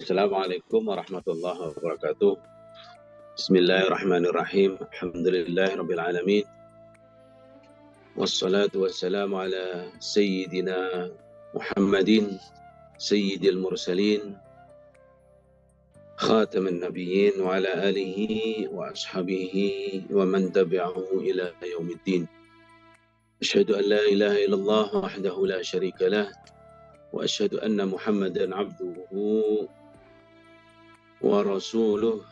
Assalamualaikum warahmatullahi wabarakatuh. Bismillahirrahmanirrahim. Alhamdulillahirabbil alamin. Wassalatu wassalamu ala sayyidina Muhammadin sayyidil mursalin khatamin nabiyyin wa ala alihi wa ashabihi wa man tabi'ahu ila yaumiddin. Asyhadu an la ilaha illallah wahdahu la syarika lah wa asyhadu anna Muhammadan abduhu wa rasuluh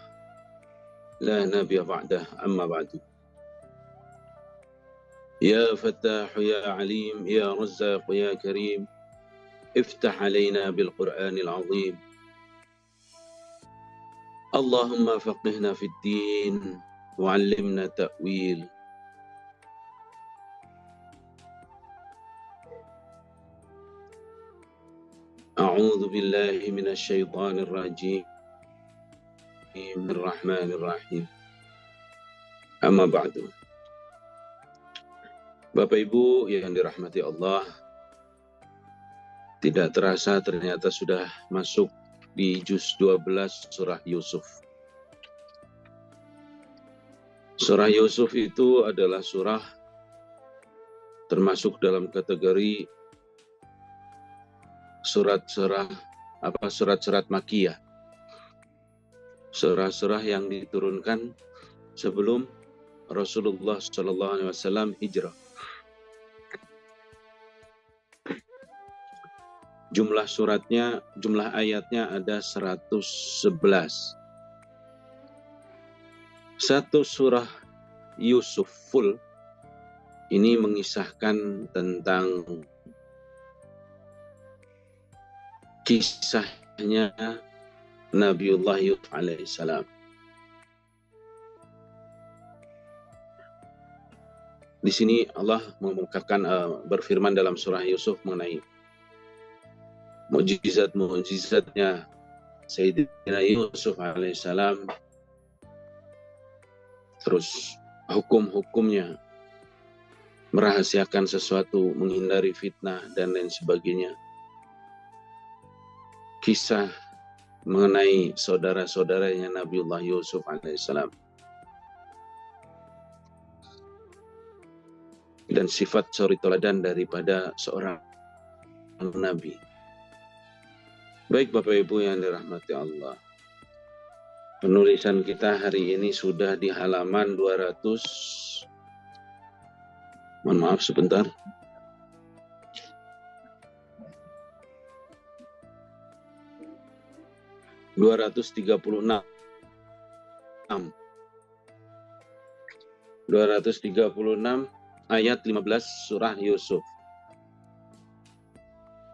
la nabiyya ba'dah, amma ba'du. Ya Fattah ya Alim ya Razzaq ya Karim, iftah alaina bil Qur'anil azim. Allahumma faqihna fid din wa 'allimna ta'wil. A'udzu billahi minasy syaithanir rajim. Bismillahirrahmanirrahim. Amma ba'du. Bapak Ibu yang dirahmati Allah, tidak terasa ternyata sudah masuk di juz 12 surah Yusuf. Surah Yusuf itu adalah surah termasuk dalam kategori surat-surat Makkiyah. Surah-surah yang diturunkan sebelum Rasulullah SAW hijrah. Jumlah ayatnya ada 111. Satu surah Yusuf full ini mengisahkan tentang kisahnya Nabiullah Yusuf alaihissalam. Di sini Allah mengungkapkan berfirman dalam surah Yusuf mengenai mukjizat-mukjizatnya Sayyidina Yusuf alaihissalam, terus hukum-hukumnya, merahasiakan sesuatu, menghindari fitnah dan lain sebagainya. Kisah mengenai saudara-saudaranya Nabiullah Yusuf alaihissalam dan sifat suri teladan daripada seorang nabi. Baik Bapak Ibu yang dirahmati Allah, penulisan kita hari ini sudah di halaman 200. Mohon maaf sebentar. 236 ayat 15 surah Yusuf.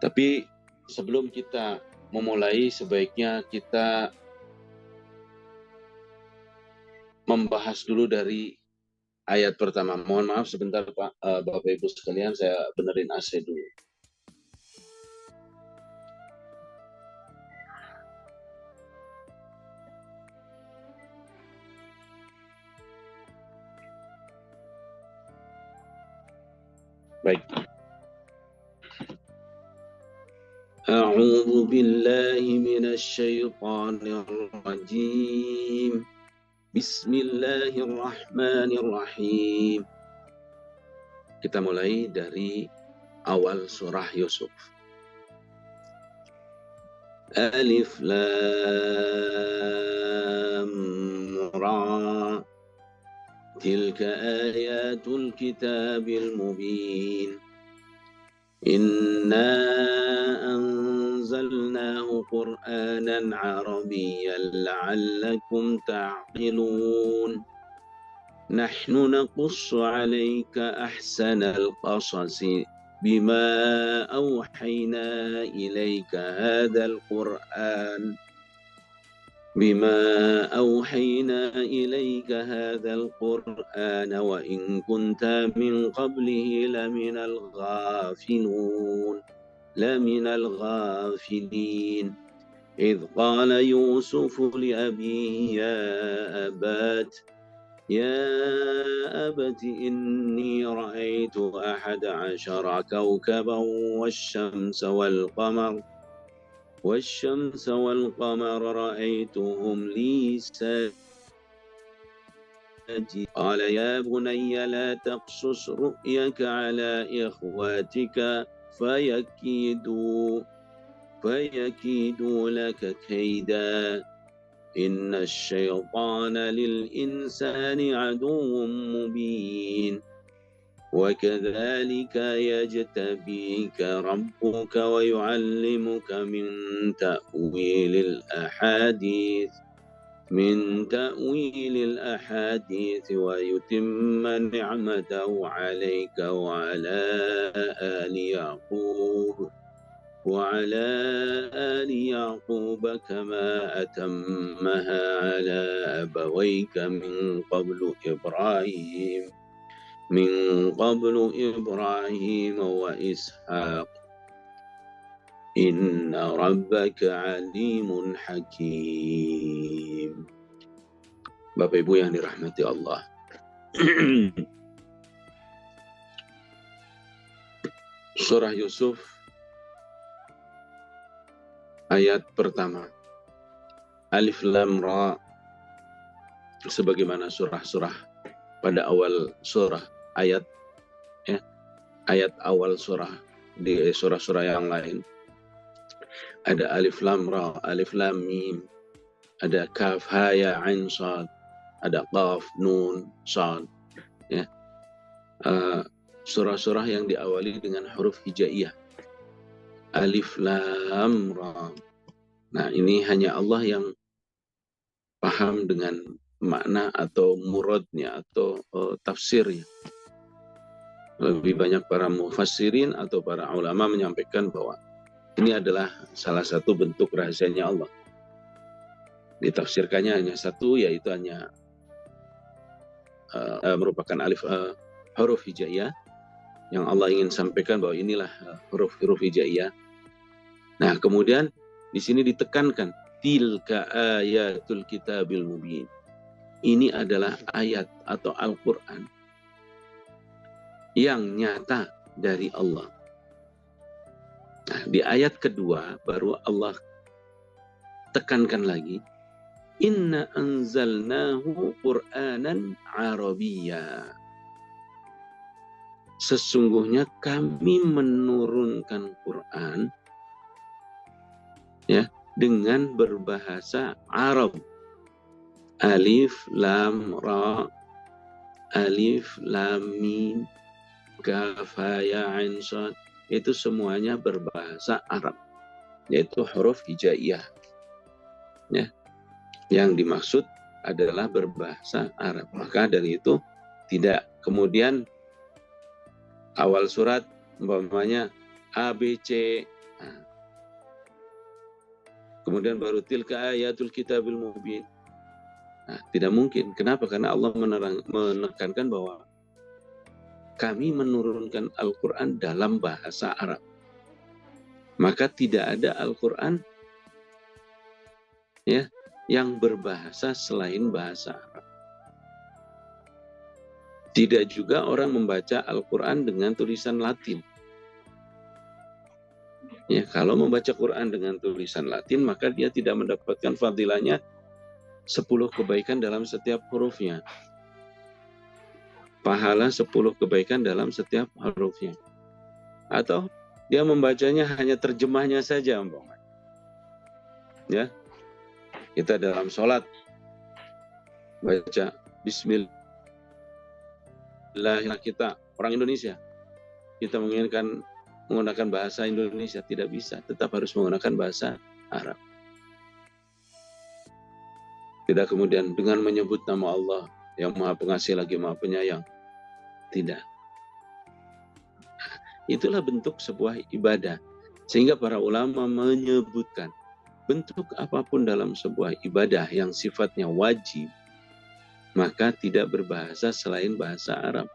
Tapi sebelum kita memulai, sebaiknya kita membahas dulu dari ayat pertama. Mohon maaf sebentar Pak, Bapak Ibu sekalian, saya benerin AC dulu. Baik. A'udzu billahi minasy syaithanir rajim. Bismillahirrahmanirrahim. Kita mulai dari awal surah Yusuf. Alif Lam Ra. Tilka ayatul kitabil mubin. Inna anzalnahu Qur'anan Arabiyyan la'allakum ta'qilun. Nahnu naqussu 'alaika ahsanal qasasi bima awhayna ilayka hadzal Qur'an. بما أوحينا إليك هذا القرآن وإن كنت من قبله لمن الغافلين إذ قال يوسف لأبيه يا أبت إني رأيت 11 كوكبا والشمس والقمر والشمس والقمر رأيتهم لي ساجدين قال يا بني لا تقصص رؤيك على إخواتك فيكيدوا لك كيدا إن الشيطان للإنسان عدو مبين وكذلك يجتبيك ربك ويعلمك من تأويل الأحاديث ويتم نعمته عليك وعلى آل يعقوب كما أتمها على أبويك من قبل إبراهيم وإسحاق إن ربك عليم حكيم. Bapak Ibu yang dirahmati Allah. Surah Yusuf ayat pertama. Alif Lam Ra, sebagaimana surah-surah pada awal surah ayat awal surah di surah-surah yang lain. Ada Alif Lam Ra, Alif Lam Mim, ada Kaf Ha Ya Ain Shad, ada Qaf Nun Shad. Ya. Surah-surah yang diawali dengan huruf hijaiyah. Alif Lam Ra. Nah, ini hanya Allah yang paham dengan makna atau muradnya atau tafsirnya. Lebih banyak para mufassirin atau para ulama menyampaikan bahwa ini adalah salah satu bentuk rahasianya Allah. Ditafsirkannya hanya satu, yaitu hanya merupakan huruf hijaiyah yang Allah ingin sampaikan bahwa inilah huruf-huruf hijaiyah. Nah, kemudian di sini ditekankan tilka ayatul kitabil mubin. Ini adalah ayat atau Al-Quran yang nyata dari Allah. Nah, di ayat kedua baru Allah tekankan lagi, inna anzalnahu Qur'anan Arabiyya. Sesungguhnya kami menurunkan Quran ya dengan berbahasa Arab. Alif Lam Ra, Alif Lam Mim, Kaf Ha Ya Ain Shad, itu semuanya berbahasa Arab, yaitu huruf hijaiyah. Ya. Yang dimaksud adalah berbahasa Arab. Maka dari itu tidak kemudian awal surat umpamanya A, B, C. Nah, kemudian baru tilka ayatul kitabil mubin. Nah, tidak mungkin. Kenapa? Karena Allah menekankan bahwa kami menurunkan Al-Quran dalam bahasa Arab. Maka tidak ada Al-Quran ya, yang berbahasa selain bahasa Arab. Tidak juga orang membaca Al-Quran dengan tulisan Latin. Ya, kalau membaca Quran dengan tulisan Latin, maka dia tidak mendapatkan fadilahnya 10 kebaikan dalam setiap hurufnya. Pahala 10 kebaikan dalam setiap hurufnya. Atau dia membacanya hanya terjemahnya saja, umpamanya. Ya. Kita dalam sholat baca Bismillah, kita orang Indonesia, kita menginginkan menggunakan bahasa Indonesia, tidak bisa, tetap harus menggunakan bahasa Arab. Tidak kemudian dengan menyebut nama Allah yang Maha Pengasih lagi Maha Penyayang. Tidak. Itulah bentuk sebuah ibadah. Sehingga para ulama menyebutkan bentuk apapun dalam sebuah ibadah yang sifatnya wajib, maka tidak berbahasa selain bahasa Arab.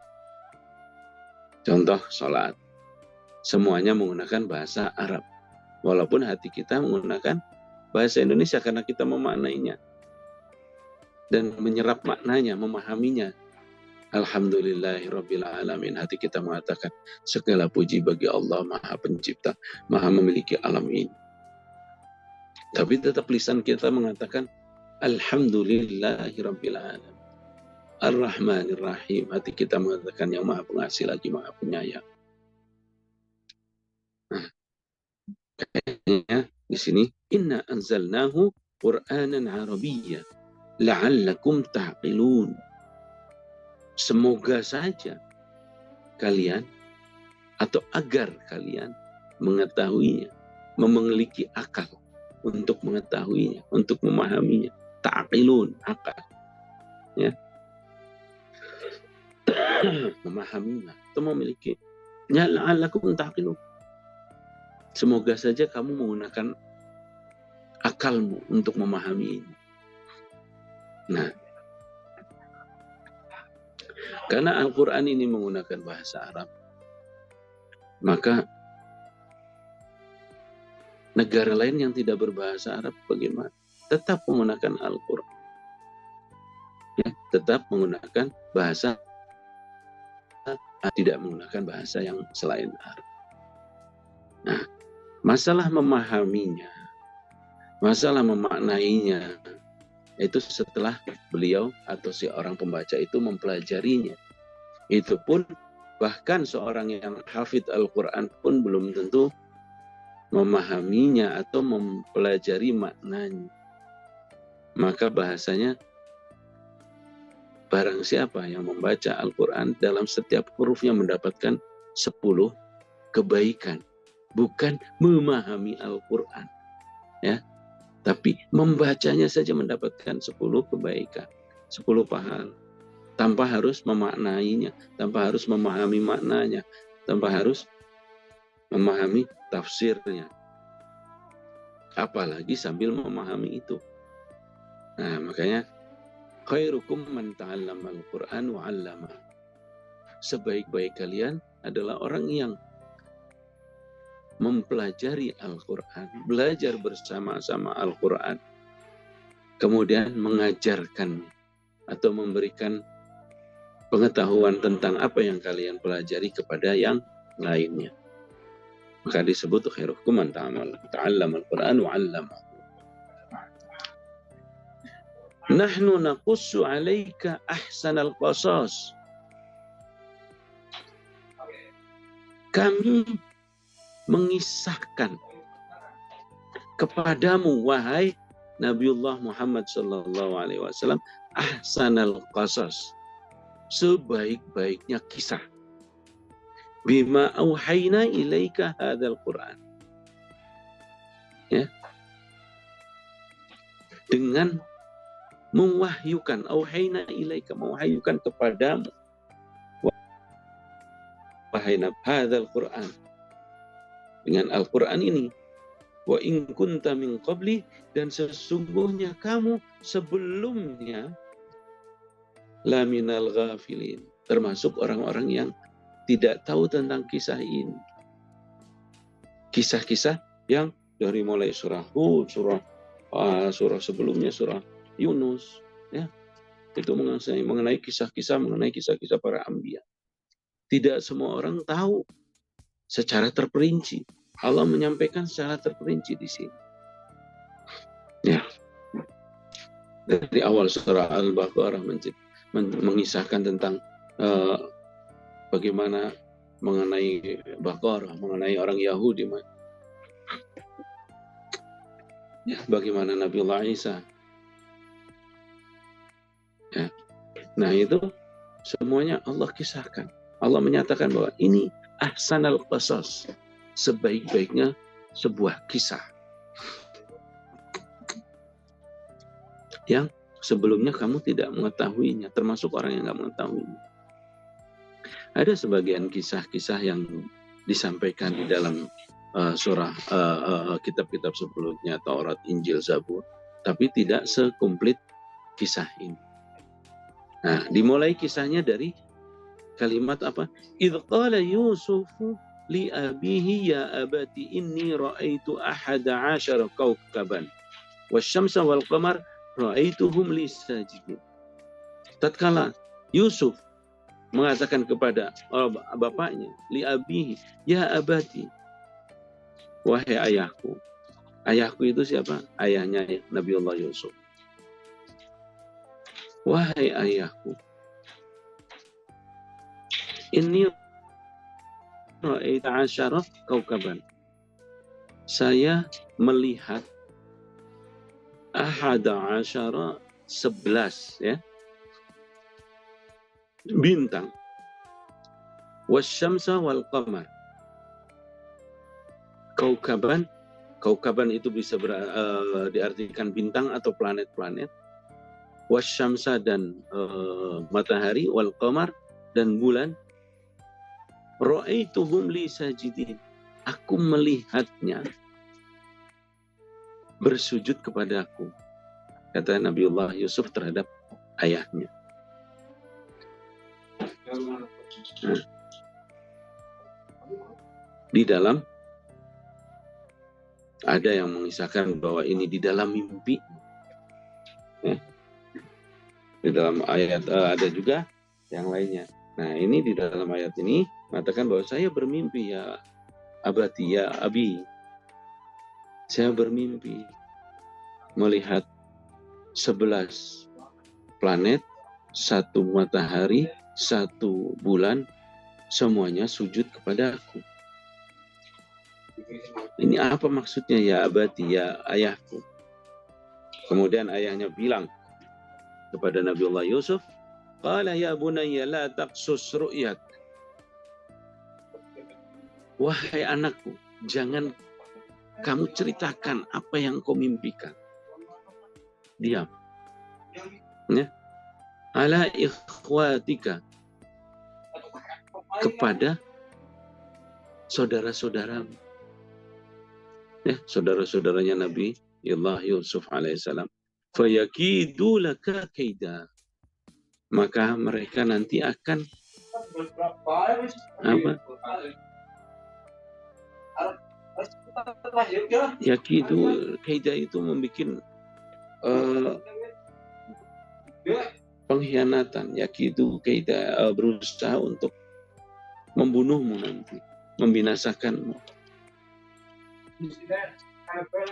Contoh sholat, semuanya menggunakan bahasa Arab. Walaupun hati kita menggunakan bahasa Indonesia karena kita memaknainya dan menyerap maknanya, memahaminya. Alhamdulillahirabbil alamin. Hati kita mengatakan segala puji bagi Allah Maha Pencipta, Maha memiliki alam ini. Tapi tetap lisan kita mengatakan Alhamdulillahirabbil alamin. Ar-Rahmanir Rahim. Hati kita mengatakan yang Maha Pengasih lagi Maha Penyayang. Nah, kayaknya di sini inna anzalnahu Qur'anan Arabiyyan la'allakum ta'qilun. Semoga saja kalian atau agar kalian mengetahuinya, memiliki akal untuk mengetahuinya, untuk memahaminya. Ta'qilun, akal. Ya. Memahaminya atau memiliki. Ya la'allakum ta'qilun. Semoga saja kamu menggunakan akalmu untuk memahami ini. Nah, karena Al-Quran ini menggunakan bahasa Arab, maka negara lain yang tidak berbahasa Arab bagaimana? Tetap menggunakan Al-Quran. Ya, tetap menggunakan bahasa, tidak menggunakan bahasa yang selain Arab. Nah, masalah memahaminya, masalah memaknainya, itu setelah beliau atau si orang pembaca itu mempelajarinya. Itu pun bahkan seorang yang hafidh Al-Quran pun belum tentu memahaminya atau mempelajari maknanya. Maka bahasanya, barang siapa yang membaca Al-Quran dalam setiap hurufnya mendapatkan 10 kebaikan. Bukan memahami Al-Quran, ya, tapi membacanya saja mendapatkan 10 kebaikan, 10 pahala, tanpa harus memaknainya, tanpa harus memahami maknanya, tanpa harus memahami tafsirnya, apalagi sambil memahami itu. Nah, makanya khairukum man ta'allama al-Qur'an wa 'allama. Sebaik-baik kalian adalah orang yang mempelajari Al-Quran, belajar bersama-sama Al-Quran, kemudian mengajarkan atau memberikan pengetahuan tentang apa yang kalian pelajari kepada yang lainnya. Maka disebut khairukum man ta'allama al-Quran wa 'allama. Nahnu naqussu 'alaika ahsanal qasas. Kami mengisahkan kepadamu wahai Nabiullah Muhammad sallallahu alaihi wasallam ahsanal qasas, sebaik-baiknya kisah. Bima auhayna ilaika hadzal Qur'an. Ya. Dengan mewahyukan, auhayna ilaika, mewahyukan kepadamu wahai hadzal Qur'an, dengan Al-Quran ini. Wa in kunta min qabli, dan sesungguhnya kamu sebelumnya la minal ghafilin, termasuk orang-orang yang tidak tahu tentang kisah ini. Kisah-kisah yang dari mulai surah Hud, surah sebelumnya, surah Yunus, ya, itu mengenai kisah-kisah para anbiya. Tidak semua orang tahu secara terperinci. Allah menyampaikan secara terperinci di sini. Ya. Dari awal surah Al-Baqarah mengisahkan tentang bagaimana mengenai Baqarah, mengenai orang Yahudi. Ya, bagaimana Nabiullah Isa. Ya. Nah, itu semuanya Allah kisahkan. Allah menyatakan bahwa ini ahsanal qasas, sebaik-baiknya sebuah kisah yang sebelumnya kamu tidak mengetahuinya, termasuk orang yang tidak mengetahuinya. Ada sebagian kisah-kisah yang disampaikan di dalam surah kitab-kitab sebelumnya, Taurat, Injil, Zabur, tapi tidak sekumplit kisah ini. Nah, dimulai kisahnya dari kalimat apa? Idh qala Yusufu li abihi ya abati inni ra'aitu ahada 'ashara kawkaban wasyamsa wal qamar ra'aituhum li sajidin. Tatkala Yusuf mengatakan kepada bapaknya, li abihi ya abati, wahai ayahku, Ayahku itu siapa? Ayahnya Nabiullah Yusuf. Wahai ayahku, ini ra'aita asyara kaukaban. Saya melihat ahada asyara 11 ya bintang, wasyamsa wal qamar. Kaukaban itu bisa diartikan bintang atau planet-planet. Wasyamsa dan matahari, wal qamar dan bulan. Ra'aituhum li sajidin. Aku melihatnya bersujud kepadaku, kata Nabiullah Yusuf terhadap ayahnya. Nah, di dalam ada yang mengisahkan bahwa ini di dalam mimpi. Di dalam ayat ada juga yang lainnya. Nah, ini di dalam ayat ini mengatakan bahwa saya bermimpi ya abati, ya abi. Saya bermimpi melihat 11 planet, 1 matahari, 1 bulan, semuanya sujud kepada aku. Ini apa maksudnya ya abati, ya ayahku? Kemudian ayahnya bilang kepada Nabiullah Yusuf, qala ya bunayya la taqsus ru'yak. Wahai anakku, jangan kamu ceritakan apa yang kau mimpikan. Diam. Ya. Ala ikhwatika, kepada saudara-saudaramu. Ya, saudara-saudaranya Nabi Allah Yusuf alaihissalam. Fayakidu laka kaida. Maka mereka nanti akan apa? Yakidu kaida itu membuat pengkhianatan. Yakidu kaida berusaha untuk membunuhmu nanti, membinasakanmu.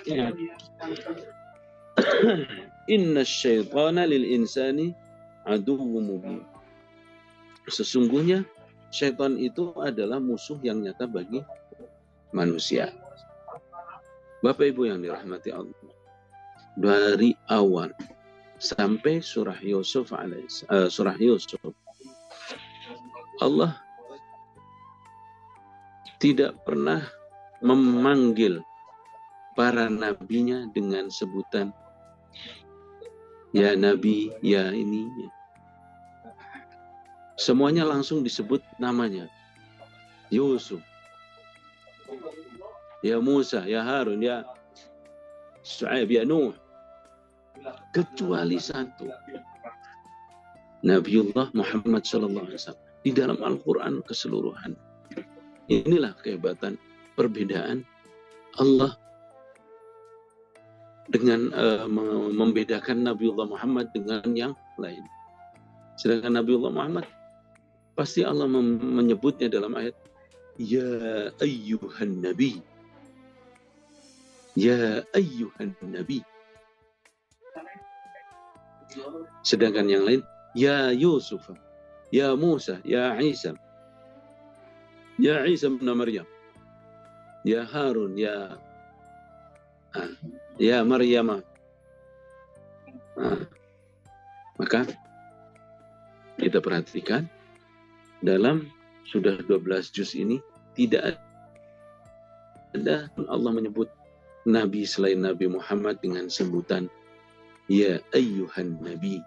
Ya. Inna syaitana lil insani aduwwum mubin. Sesungguhnya syaitan itu adalah musuh yang nyata bagi manusia. Bapak Ibu yang dirahmati Allah, dari awal sampai surah Yusuf Allah tidak pernah memanggil para nabinya dengan sebutan ya Nabi, ya ini. Semuanya langsung disebut namanya. Yusuf, ya Musa, ya Harun, ya Shu'aib, ya Nuh. Kecuali satu, Nabiullah Muhammad SAW di dalam Al-Quran keseluruhan. Inilah kehebatan perbedaan Allah dengan membedakan Nabiullah Muhammad dengan yang lain. Sedangkan Nabiullah Muhammad pasti Allah menyebutnya dalam ayat ya ayyuhan nabi, ya ayyuhan nabi. Sedangkan yang lain ya Yusuf, ya Musa, ya Isa, ya Isa bin Maryam, ya Harun, ya Maryam. Maka kita perhatikan dalam sudah 12 juz ini tidak ada Allah menyebut Nabi selain Nabi Muhammad dengan sebutan ya ayyuhan nabi.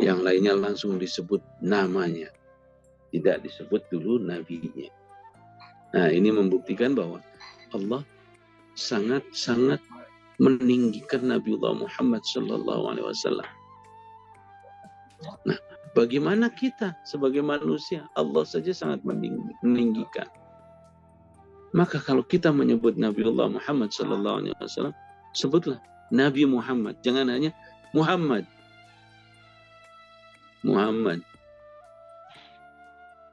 Yang lainnya langsung disebut namanya, tidak disebut dulu nabinya. Nah, ini membuktikan bahwa Allah sangat-sangat meninggikan Nabiullah Muhammad SAW. Nah, bagaimana kita sebagai manusia? Allah saja sangat meninggikan. Maka kalau kita menyebut Nabiullah Muhammad SAW, sebutlah Nabi Muhammad. Jangan hanya Muhammad. Muhammad.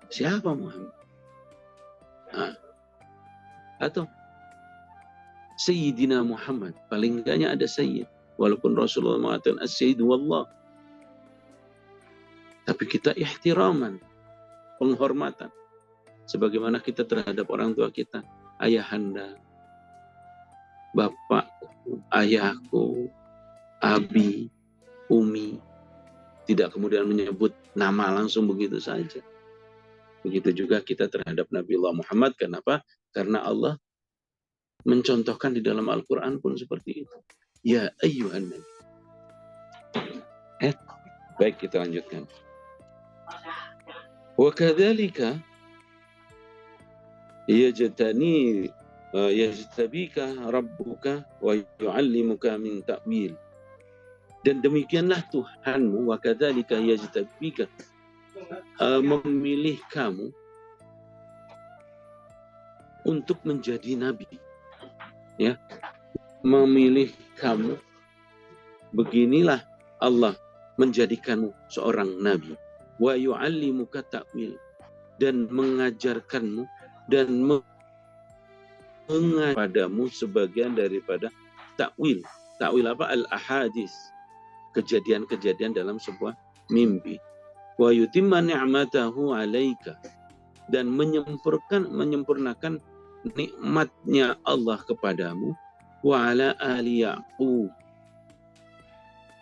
Siapa Muhammad? Atau Sayyidina Muhammad, paling enggaknya ada Sayyid. Walaupun Rasulullah mengatakan as-Sayyid wallah, tapi kita ihtiraman, penghormatan, sebagaimana kita terhadap orang tua kita, ayahanda, bapakku, ayahku, abi, umi, tidak kemudian menyebut nama langsung begitu saja. Begitu juga kita terhadap Nabiullah Muhammad. Kenapa? Karena Allah mencontohkan di dalam Al-Quran pun seperti itu. Ya ayyuhan nabi. Baik, kita lanjutkan. Wa kadzalika yajtabika rabbuka wa yu'allimuka min ta'wil. Dan demikianlah Tuhanmu, wa kadzalika yajtabika, memilih kamu untuk menjadi nabi. Ya, memilih kamu, beginilah Allah menjadikanmu seorang nabi. Wa yu'allimuka ta'wil, dan mengajarkanmu dan padamu sebagian daripada ta'wil. Ta'wil apa? Al-ahadis, kejadian-kejadian dalam sebuah mimpi. Wa yutimma ni'matahu 'alaika, dan menyempurnakan nikmatnya Allah kepadamu, wa 'ala ali Ya'qub,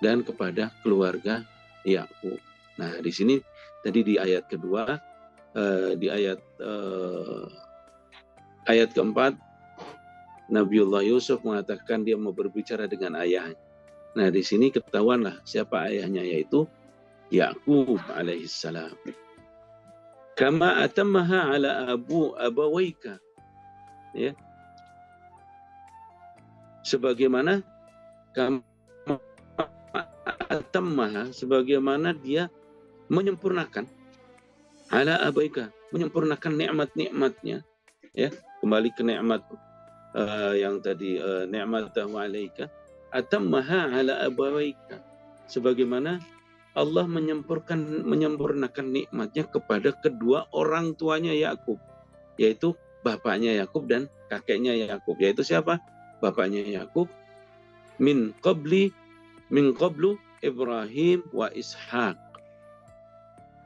dan kepada keluarga Ya'qub. Nah, di sini tadi di ayat kedua, di ayat keempat, Nabiullah Yusuf mengatakan dia mau berbicara dengan ayahnya. Nah, di sini ketahuanlah siapa ayahnya, yaitu Ya'qub alaihissalam. Kama atammaha ala abawaika, ya, sebagaimana atammaha, sebagaimana dia menyempurnakan, ala abaika, menyempurnakan nikmat-nikmatnya, ya, kembali ke nikmat yang tadi, ni'matahu alaika, atammaha ala abawaika, sebagaimana Allah menyempurnakan nikmatnya kepada kedua orang tuanya Yakub, yaitu bapaknya Yakub dan kakeknya Yakub. Yaitu siapa? Bapaknya Yakub, min qablu Ibrahim wa Ishak,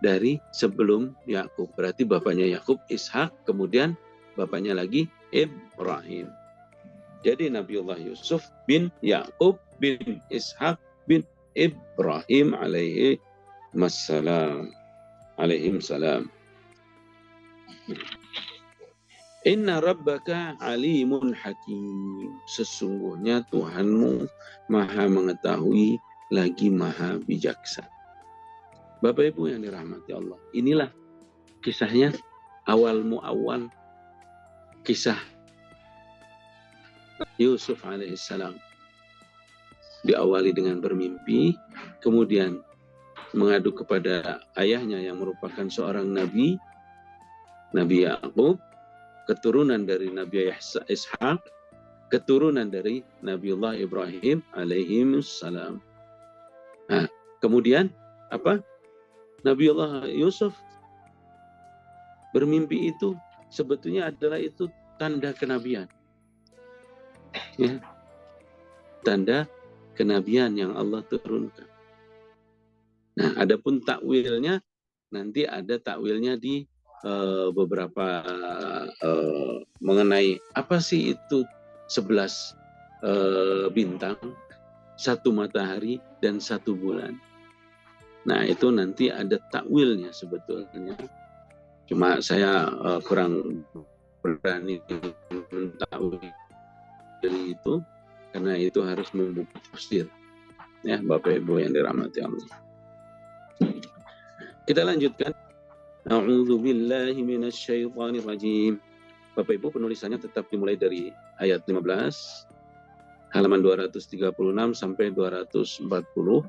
dari sebelum Yakub. Berarti bapaknya Yakub Ishak, kemudian bapaknya lagi Ibrahim. Jadi Nabiullah Yusuf bin Yakub bin Ishak bin Ibrahim alaihim salam. Inna rabbaka alimun hakim, sesungguhnya Tuhanmu maha mengetahui lagi maha bijaksana. Bapak Ibu yang dirahmati Allah, inilah kisahnya, awal kisah Yusuf alaihissalam. Diawali dengan bermimpi, kemudian mengadu kepada ayahnya yang merupakan seorang nabi, Nabi Ya'qub, keturunan dari Nabi Ishak, keturunan dari Nabiullah Ibrahim alaihissalam. Nah, kemudian apa? Nabiullah Yusuf bermimpi itu sebetulnya adalah itu tanda kenabian, ya, tanda kenabian yang Allah turunkan. Nah, adapun takwilnya, nanti ada takwilnya di beberapa mengenai apa sih itu 11 bintang, 1 matahari, dan 1 bulan. Nah, itu nanti ada takwilnya sebetulnya. Cuma saya kurang berani mentakwil dari itu, karena itu harus membuka tafsir, ya Bapak Ibu yang dirahmati Allah. Kita lanjutkan. A'udzubillahi minasyaitonirrajim. Bapak Ibu, penulisannya tetap dimulai dari ayat 15, halaman 236 sampai 240.